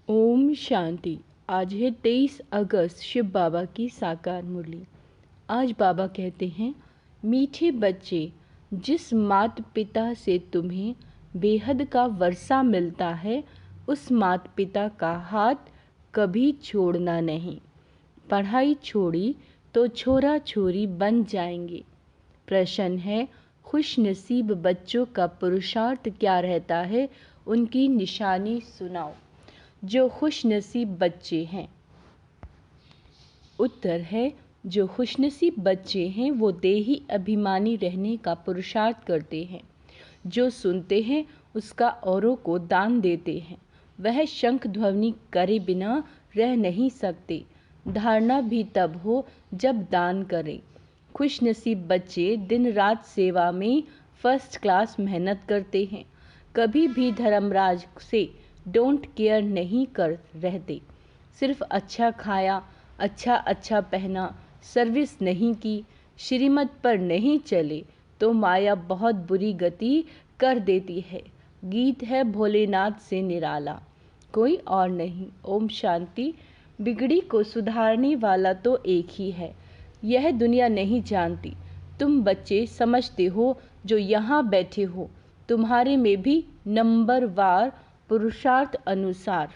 ओम शांति। आज है 23 अगस्त, शिव बाबा की साकार मुरली। आज बाबा कहते हैं, मीठे बच्चे, जिस माता पिता से तुम्हें बेहद का वर्षा मिलता है, उस माता पिता का हाथ कभी छोड़ना नहीं। पढ़ाई छोड़ी तो छोरा छोरी बन जाएंगे। प्रश्न है, खुश नसीब बच्चों का पुरुषार्थ क्या रहता है, उनकी निशानी सुनाओ। जो खुश नसीब बच्चे हैं। उत्तर है, जो खुशनसीब बच्चे हैं वो देही अभिमानी रहने का पुरुषार्थ करते हैं। जो सुनते हैं उसका औरों को दान देते हैं। वह शंख ध्वनि करे बिना रह नहीं सकते। धारणा भी तब हो जब दान करें। खुशनसीब बच्चे दिन रात सेवा में फर्स्ट क्लास मेहनत करते हैं। कभी भी धर्मराज से डोंट केयर नहीं कर रहते। सिर्फ अच्छा खाया, अच्छा पहना, सर्विस नहीं की, श्रीमत पर नहीं चले तो माया बहुत बुरी गति कर देती है। गीत है भोलेनाथ से निराला, कोई और नहीं। ओम शांति। बिगड़ी को सुधारने वाला तो एक ही है, यह दुनिया नहीं जानती। तुम बच्चे समझते हो जो यहाँ बैठे हो, तुम्हारे में भी नंबर वार पुरुषार्थ अनुसार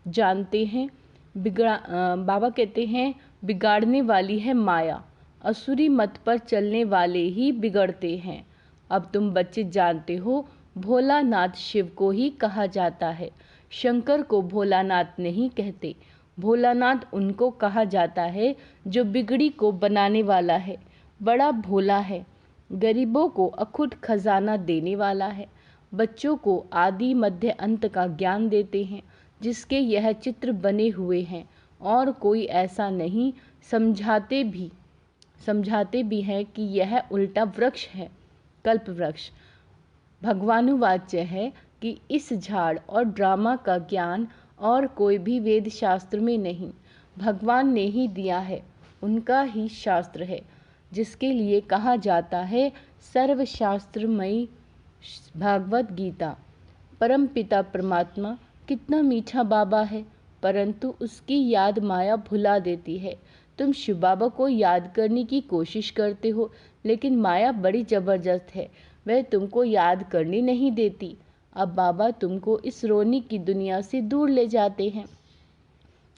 जानते हैं। बाबा कहते हैं, बिगाड़ने वाली है माया, असुरी मत पर चलने वाले ही बिगड़ते हैं। अब तुम बच्चे जानते हो, भोलानाथ शिव को ही कहा जाता है। शंकर को भोलानाथ नहीं कहते। भोलानाथ उनको कहा जाता है जो बिगड़ी को बनाने वाला है, बड़ा भोला है, गरीबों को अखुट खजाना देने वाला है। बच्चों को आदि मध्य अंत का ज्ञान देते हैं, जिसके यह चित्र बने हुए हैं और कोई ऐसा नहीं। समझाते भी हैं कि यह उल्टा वृक्ष है, कल्प वृक्ष। भगवानुवाच्य है कि इस झाड़ और ड्रामा का ज्ञान और कोई भी वेद शास्त्र में नहीं, भगवान ने ही दिया है, उनका ही शास्त्र है, जिसके लिए कहा जाता है सर्वशास्त्रमयी भागवत गीता। परम पिता परमात्मा कितना मीठा बाबा है, परंतु उसकी याद माया भुला देती है। तुम शिव बाबा को याद करने की कोशिश करते हो, लेकिन माया बड़ी ज़बरदस्त है, वह तुमको याद करने नहीं देती। अब बाबा तुमको इस रोने की दुनिया से दूर ले जाते हैं,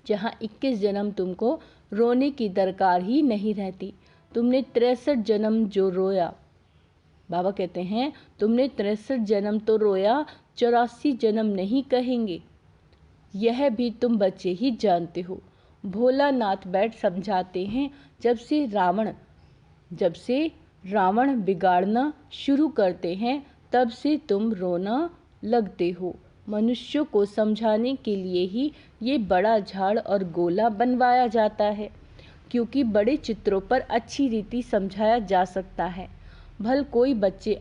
जहाँ 21 जन्म तुमको रोने की दरकार ही नहीं रहती। तुमने 63 जन्म जो रोया, बाबा कहते हैं, तुमने 63 जन्म तो रोया, 84 जन्म नहीं कहेंगे। यह भी तुम बच्चे ही जानते हो। भोलानाथ बैठ समझाते हैं, जब से रावण बिगाड़ना शुरू करते हैं, तब से तुम रोना लगते हो। मनुष्यों को समझाने के लिए ही ये बड़ा झाड़ और गोला बनवाया जाता है, क्योंकि बड़े चित्रों पर अच्छी रीति समझाया जा सकता है। भल कोई बच्चे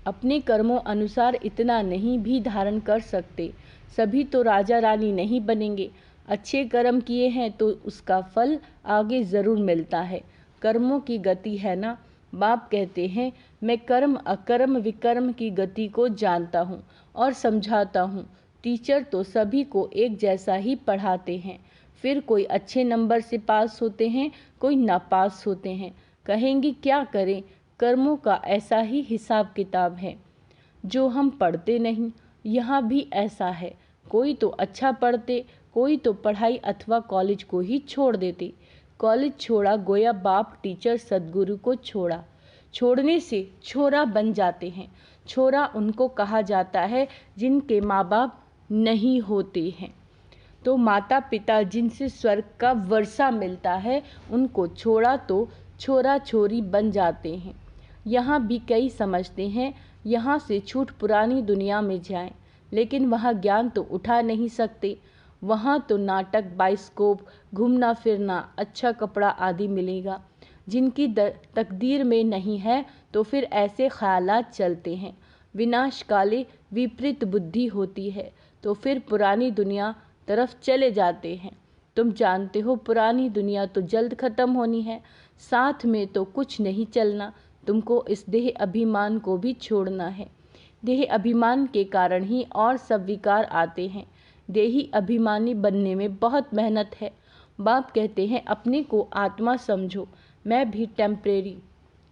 अपने कर्मों अनुसार इतना नहीं भी धारण कर सकते। सभी तो राजा रानी नहीं बनेंगे। अच्छे कर्म किए हैं तो उसका फल आगे ज़रूर मिलता है। कर्मों की गति है ना। बाप कहते हैं, मैं कर्म अकर्म विकर्म की गति को जानता हूँ और समझाता हूँ। टीचर तो सभी को एक जैसा ही पढ़ाते हैं। फिर कोई अच्छे नंबर से पास होते हैं, कोई नापास होते हैं। कहेंगे क्या करें, कर्मों का ऐसा ही हिसाब किताब है जो हम पढ़ते नहीं। यहाँ भी ऐसा है, कोई तो अच्छा पढ़ते, कोई तो पढ़ाई अथवा कॉलेज को ही छोड़ देते। कॉलेज छोड़ा गोया बाप टीचर सदगुरु को छोड़ने से छोरा बन जाते हैं। छोरा उनको कहा जाता है जिनके माँ बाप नहीं होते हैं। तो माता पिता जिनसे स्वर्ग का वर्षा मिलता है, उनको छोड़ा तो छोरा छोरी बन जाते हैं। यहाँ भी कई समझते हैं यहाँ से छूट पुरानी दुनिया में जाएं, लेकिन वहाँ ज्ञान तो उठा नहीं सकते। वहाँ तो नाटक, बाइस्कोप, घूमना फिरना, अच्छा कपड़ा आदि मिलेगा। जिनकी तकदीर में नहीं है तो फिर ऐसे ख्यालात चलते हैं। विनाश काले विपरीत बुद्धि होती है तो फिर पुरानी दुनिया तरफ चले जाते हैं। तुम जानते हो पुरानी दुनिया तो जल्द ख़त्म होनी है, साथ में तो कुछ नहीं चलना। तुमको इस देह अभिमान को भी छोड़ना है। देह अभिमान के कारण ही और सब विकार आते हैं। देही अभिमानी बनने में बहुत मेहनत है। बाप कहते हैं अपने को आत्मा समझो, मैं भी टेम्परेरी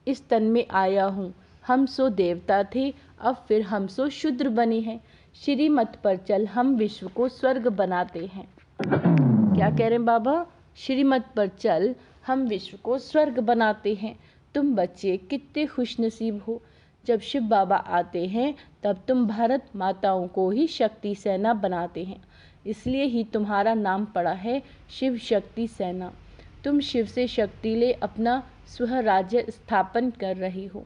इस तन में आया हूँ। हम सो देवता थे, अब फिर हम सो शूद्र बने हैं। श्रीमत पर चल हम विश्व को स्वर्ग बनाते हैं। क्या कह रहे हैं बाबा? श्रीमत पर चल हम विश्व को स्वर्ग बनाते हैं। तुम बच्चे कितने खुशनसीब हो, जब शिव बाबा आते हैं तब तुम भारत माताओं को ही शक्ति सेना बनाते हैं। इसलिए ही तुम्हारा नाम पड़ा है शिव शक्ति सेना। तुम शिव से शक्ति ले अपना स्वराज्य स्थापन कर रही हो।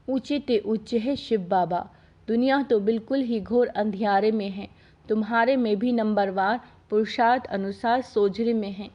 ऊंचे ते ऊंचे है शिव बाबा, दुनिया तो बिल्कुल ही घोर अंधियारे में है। तुम्हारे में भी नंबरवार पुरुषार्थ अनुसार सोजरे में है।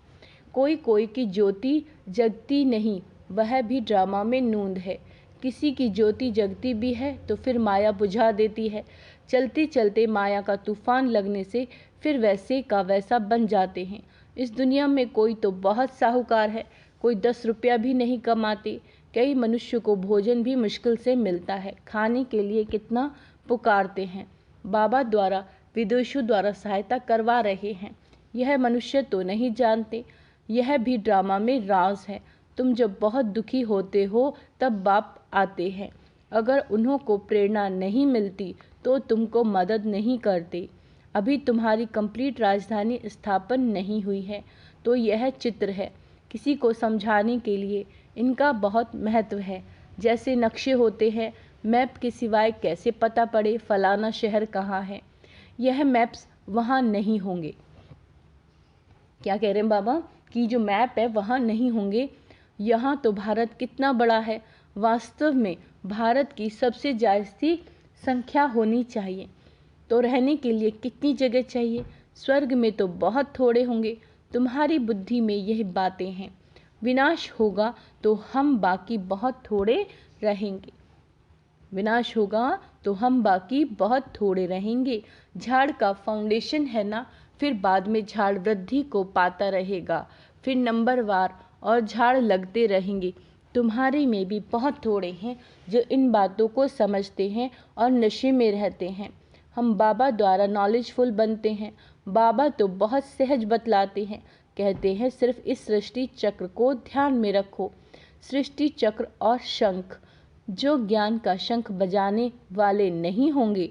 कोई कोई की ज्योति जगती नहीं, वह भी ड्रामा में नूंद है। किसी की ज्योति जगती भी है तो फिर माया बुझा देती है। चलते चलते माया का तूफान लगने से फिर वैसे का वैसा बन जाते हैं। इस दुनिया में कोई तो बहुत साहूकार है, कोई 10 रुपया भी नहीं कमाते। कई मनुष्य को भोजन भी मुश्किल से मिलता है, खाने के लिए कितना पुकारते हैं। बाबा द्वारा विदेशों द्वारा सहायता करवा रहे हैं। यह मनुष्य तो नहीं जानते, यह भी ड्रामा में राज है। तुम जब बहुत दुखी होते हो तब बाप आते हैं। अगर उन्हों को प्रेरणा नहीं मिलती तो तुमको मदद नहीं करते। अभी तुम्हारी कंप्लीट राजधानी स्थापन नहीं हुई है तो यह चित्र है। किसी को समझाने के लिए इनका बहुत महत्व है। जैसे नक्शे होते हैं, मैप के सिवाय कैसे पता पड़े फलाना शहर कहाँ है? यह मैप्स वहाँ नहीं होंगे। क्या कह रहे हैं बाबा? कि जो मैप है वहाँ नहीं होंगे। यहाँ तो भारत कितना बड़ा है। वास्तव में भारत की सबसे ज़्यादा संख्या होनी चाहिए। तो रहने के लिए कितनी जगह चाहिए? स्वर्ग में तो बहुत थोड़े होंगे। तुम्हारी बुद्धि में यह बातें हैं। विनाश होगा तो हम बाकी बहुत थोड़े रहेंगे। विनाश होगा तो हम बाकी बहुत थोड़े रहेंगे। झाड़ का फाउंडेशन है ना, फिर बाद में झाड़ वृद्धि को पाता रहेगा, फिर नंबरवार और झाड़ लगते रहेंगे। तुम्हारे में भी बहुत थोड़े हैं जो इन बातों को समझते हैं और नशे में रहते हैं। हम बाबा द्वारा नॉलेजफुल बनते हैं। बाबा तो बहुत सहज बतलाते हैं। कहते हैं सिर्फ इस सृष्टि चक्र को ध्यान में रखो। सृष्टि चक्र और शंख। जो ज्ञान का शंख बजाने वाले नहीं होंगे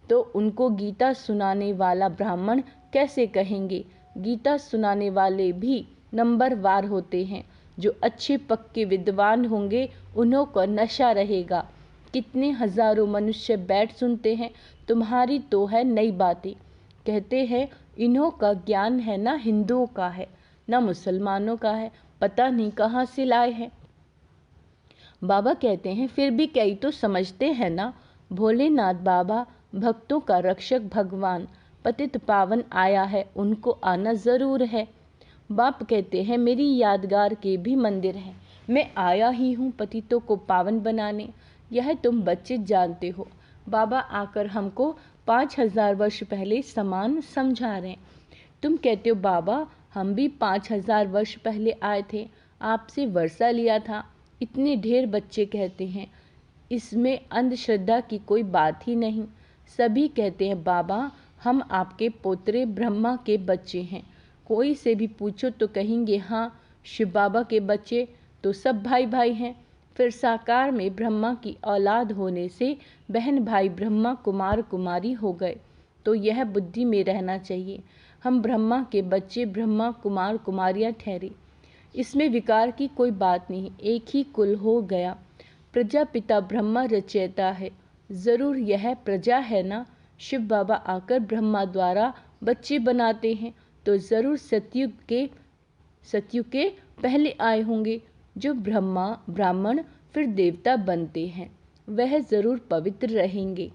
तो उनको गीता सुनाने वाला ब्राह्मण कैसे कहेंगे? गीता सुनाने वाले भी नंबरवार होते हैं। जो अच्छे पक्के विद्वान होंगे उन्हों को नशा रहेगा। कितने हजारों मनुष्य बैठ सुनते हैं। तुम्हारी तो है नई बातें। कहते हैं इन्हों का ज्ञान है ना हिंदुओं का है ना मुसलमानों का है, पता नहीं कहाँ से लाए हैं। बाबा कहते हैं फिर भी कई तो समझते हैं ना। भोलेनाथ बाबा भक्तों का रक्षक भगवान पतित पावन आया है, उनको आना ज़रूर है। बाप कहते हैं मेरी यादगार के भी मंदिर हैं, मैं आया ही हूँ पतितों को पावन बनाने। यह तुम बच्चे जानते हो। बाबा आकर हमको 5000 वर्ष पहले समान समझा रहे हैं। तुम कहते हो बाबा हम भी 5000 वर्ष पहले आए थे, आपसे वर्षा लिया था। इतने ढेर बच्चे कहते हैं। इसमें अंधश्रद्धा की कोई बात ही नहीं। सभी कहते हैं बाबा हम आपके पोतरे ब्रह्मा के बच्चे हैं। कोई से भी पूछो तो कहेंगे हाँ शिव बाबा के बच्चे तो सब भाई भाई हैं। फिर साकार में ब्रह्मा की औलाद होने से बहन भाई ब्रह्मा कुमार कुमारी हो गए। तो यह बुद्धि में रहना चाहिए, हम ब्रह्मा के बच्चे ब्रह्मा कुमार कुमारियाँ ठहरे। इसमें विकार की कोई बात नहीं, एक ही कुल हो गया। प्रजापिता ब्रह्मा रचयिता है, ज़रूर यह प्रजा है ना। शिव बाबा आकर ब्रह्मा द्वारा बच्चे बनाते हैं तो ज़रूर सतयुग के पहले आए होंगे। जो ब्राह्मण फिर देवता बनते हैं वह ज़रूर पवित्र रहेंगे।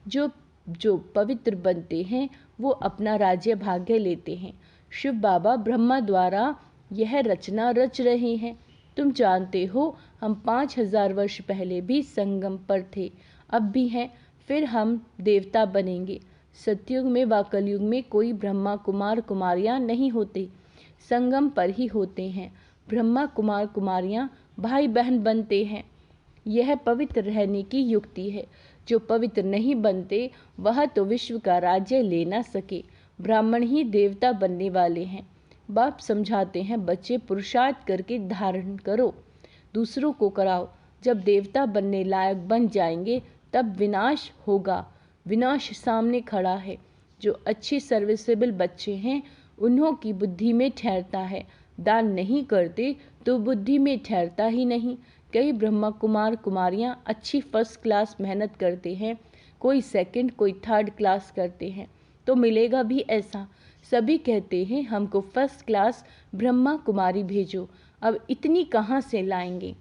जो पवित्र बनते हैं वो अपना राज्य भाग्य लेते हैं। शिव बाबा ब्रह्मा द्वारा यह रचना रच रहे हैं। तुम जानते हो हम 5000 वर्ष पहले भी संगम पर थे, अब भी हैं, फिर हम देवता बनेंगे। सतयुग में व कलयुग में कोई ब्रह्मा कुमार कुमारियाँ नहीं होते, संगम पर ही होते हैं। ब्रह्मा कुमार कुमारियाँ भाई बहन बनते हैं। यह पवित्र रहने की युक्ति है। जो पवित्र नहीं बनते वह तो विश्व का राज्य ले ना सके। ब्राह्मण ही देवता बनने वाले हैं। बाप समझाते हैं, बच्चे पुरुषार्थ करके धारण करो, दूसरों को कराओ। जब देवता बनने लायक बन जाएंगे तब विनाश होगा। विनाश सामने खड़ा है। जो अच्छे सर्विसेबल बच्चे हैं उन्हों की बुद्धि में ठहरता है। दान नहीं करते तो बुद्धि में ठहरता ही नहीं। कई ब्रह्मा कुमार कुमारियां अच्छी फर्स्ट क्लास मेहनत करते हैं, कोई सेकंड कोई थर्ड क्लास करते हैं, तो मिलेगा भी ऐसा। सभी कहते हैं हमको फर्स्ट क्लास ब्रह्मा कुमारी भेजो। अब इतनी कहाँ से लाएंगे?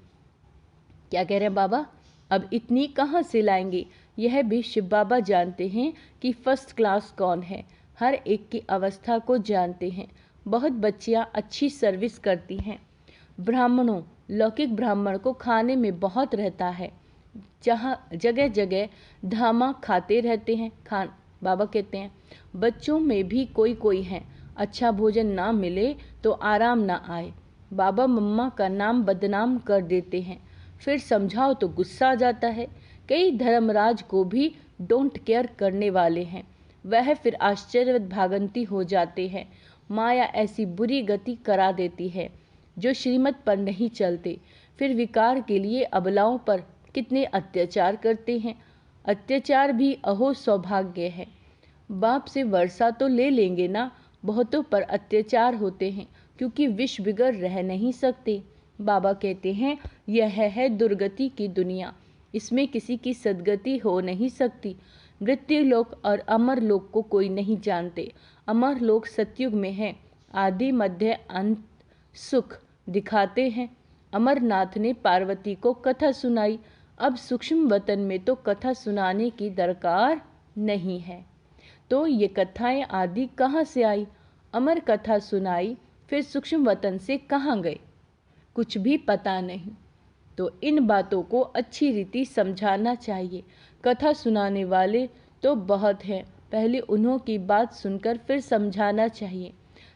क्या कह रहे हैं बाबा? अब इतनी कहाँ से लाएंगे? यह भी शिव बाबा जानते हैं कि फर्स्ट क्लास कौन है। हर एक की अवस्था को जानते हैं। बहुत बच्चियाँ अच्छी सर्विस करती हैं। ब्राह्मणों, लौकिक ब्राह्मण को खाने में बहुत रहता है, जहाँ जगह जगह धामा खाते रहते हैं। बाबा कहते हैं बच्चों में भी कोई कोई है, अच्छा भोजन ना मिले तो आराम ना आए। बाबा मम्मा का नाम बदनाम कर देते हैं, फिर समझाओ तो गुस्सा आ जाता है। कई धर्मराज को भी डोंट केयर करने वाले हैं, वह फिर आश्चर्यवत भागंती हो जाते हैं। माया ऐसी बुरी गति करा देती है जो श्रीमत पर नहीं चलते, फिर विकार के लिए अबलाओं पर कितने अत्याचार करते हैं। अत्याचार भी अहो सौभाग्य है। बाप से वर्षा तो ले लेंगे ना, बहुतों पर अत्याचार होते हैं क्योंकि विष बिगड़ रह नहीं सकते। बाबा कहते हैं यह है दुर्गति की दुनिया, इसमें किसी की सदगति हो नहीं सकती। मृत्यु लोक और अमर लोक को कोई नहीं जानते। अमर लोक सतयुग में है, आदि मध्य अंत सुख दिखाते हैं। अमरनाथ ने पार्वती को कथा सुनाई। अब सूक्ष्म वतन में तो कथा सुनाने की दरकार नहीं है, तो ये कथाएं आदि कहाँ से आई? अमर कथा सुनाई, फिर सूक्ष्म वतन से कहाँ गए? कुछ भी पता नहीं। तो इन बातों को अच्छी रीति समझाना चाहिए। कथा सुनाने वाले तो बहुत हैं, पहले उन्हों की बात सुनकर फिर समझाना चाहिए।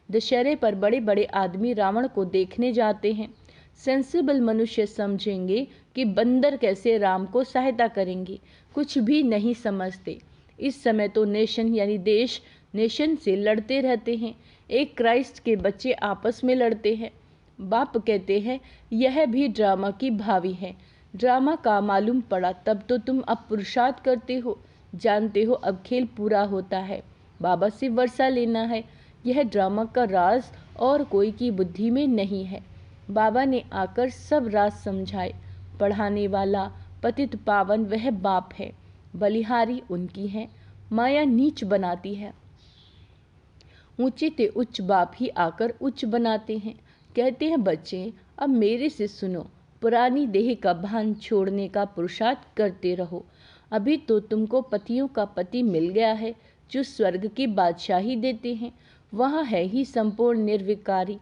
दशहरे पर बड़े बड़े आदमी रावण को देखने जाते हैं। सेंसिबल मनुष्य समझेंगे कि बंदर कैसे राम को सहायता करेंगे, कुछ भी नहीं समझते। इस समय तो नेशन यानी देश नेशन से लड़ते रहते हैं। एक क्राइस्ट के बच्चे आपस में लड़ते हैं। बाप कहते हैं यह भी ड्रामा की भावी है। ड्रामा का मालूम पड़ा तब तो तुम अब पुरुषार्थ करते हो, जानते हो अब खेल पूरा होता है, बाबा से वर्षा लेना है। यह ड्रामा का राज और कोई की बुद्धि में नहीं है। बाबा ने आकर सब राज समझाए। पढ़ाने वाला पतित पावन वह बाप है, बलिहारी उनकी है। माया नीच बनाती है, ऊंचे ते उच्च बाप ही आकर उच्च बनाते हैं। कहते हैं बच्चे अब मेरे से सुनो, पुरानी देह का भान छोड़ने का पुरुषार्थ करते रहो। अभी तो तुमको पतियों का पति मिल गया है जो स्वर्ग की बादशाही देते हैं। वह है ही संपूर्ण निर्विकारी।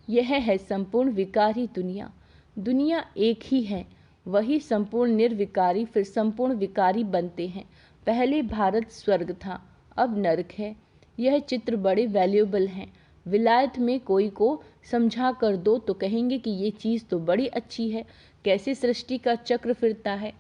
यह है संपूर्ण विकारी दुनिया। दुनिया एक ही है, वही संपूर्ण निर्विकारी फिर संपूर्ण विकारी बनते हैं। पहले भारत स्वर्ग था, अब नरक है। यह चित्र बड़े वैल्यूएबल हैं। विलायत में कोई को समझा कर दो तो कहेंगे कि ये चीज़ तो बड़ी अच्छी है, कैसे सृष्टि का चक्र फिरता है,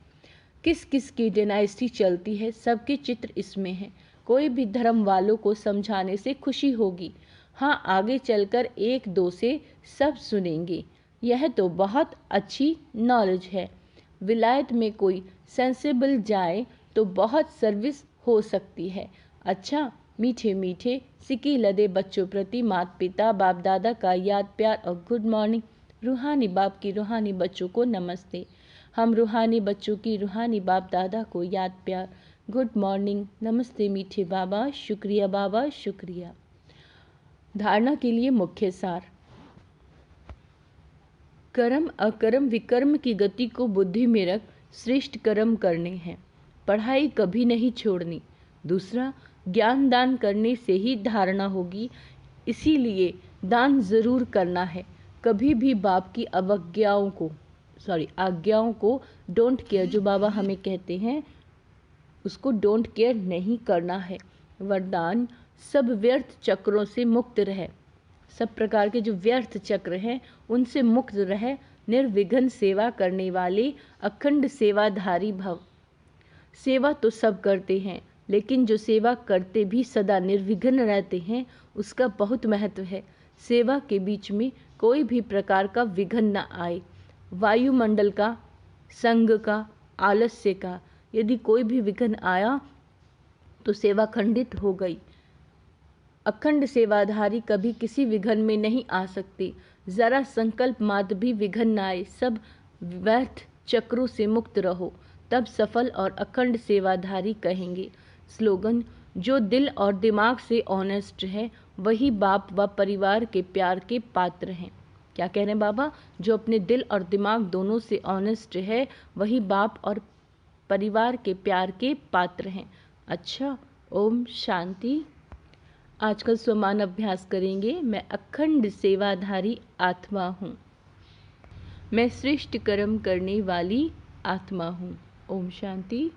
किस किस की डायनेस्टी चलती है, सबके चित्र इसमें है। कोई भी धर्म वालों को समझाने से खुशी होगी। हाँ, आगे चलकर एक दो से सब सुनेंगे। यह तो बहुत अच्छी नॉलेज है। विलायत में कोई सेंसिबल जाए तो बहुत सर्विस हो सकती है। अच्छा, मीठे मीठे सिकी लदे बच्चों प्रति माता पिता बाप दादा का याद प्यार और गुड मॉर्निंग। रूहानी बाप की रूहानी बच्चों को नमस्ते। हम रूहानी बच्चों की रूहानी बाप दादा को याद प्यार, गुड मॉर्निंग, नमस्ते मीठे बाबा, शुक्रिया बाबा, शुक्रिया। धारणा के लिए मुख्य सार। कर्म अकर्म विकर्म की गति को बुद्धि में रख श्रेष्ठ कर्म करने हैं। पढ़ाई कभी नहीं छोड़नी। दूसरा, ज्ञान दान करने से ही धारणा होगी, इसीलिए दान जरूर करना है। कभी भी बाप की आज्ञाओं को डोंट केयर, जो बाबा हमें कहते हैं उसको डोंट केयर नहीं करना है। वरदान, सब व्यर्थ चक्रों से मुक्त रहे। सब प्रकार के जो व्यर्थ चक्र हैं उनसे मुक्त रहे। निर्विघ्न सेवा करने वाले अखंड सेवाधारी भव। सेवा तो सब करते हैं, लेकिन जो सेवा करते भी सदा निर्विघ्न रहते हैं उसका बहुत महत्व है। सेवा के बीच में कोई भी प्रकार का विघ्न न आए। वायुमंडल का, संग का, आलस्य का यदि कोई भी विघ्न आया तो सेवा खंडित हो गई। अखंड सेवाधारी कभी किसी विघ्न में नहीं आ सकते। जरा संकल्प मात्र भी विघ्न न आए, सब व्यर्थ चक्रों से मुक्त रहो, तब सफल और अखंड सेवाधारी कहेंगे। स्लोगन: जो दिल और दिमाग से ऑनेस्ट है वही बाप व परिवार के प्यार के पात्र हैं। क्या कह रहे हैं बाबा? जो अपने दिल और दिमाग दोनों से ऑनेस्ट है वही बाप और परिवार के प्यार के पात्र हैं। अच्छा, ओम शांति। आजकल स्वमान अभ्यास करेंगे। मैं अखंड सेवाधारी आत्मा हूँ। मैं श्रेष्ठ कर्म करने वाली आत्मा हूँ। ओम शांति।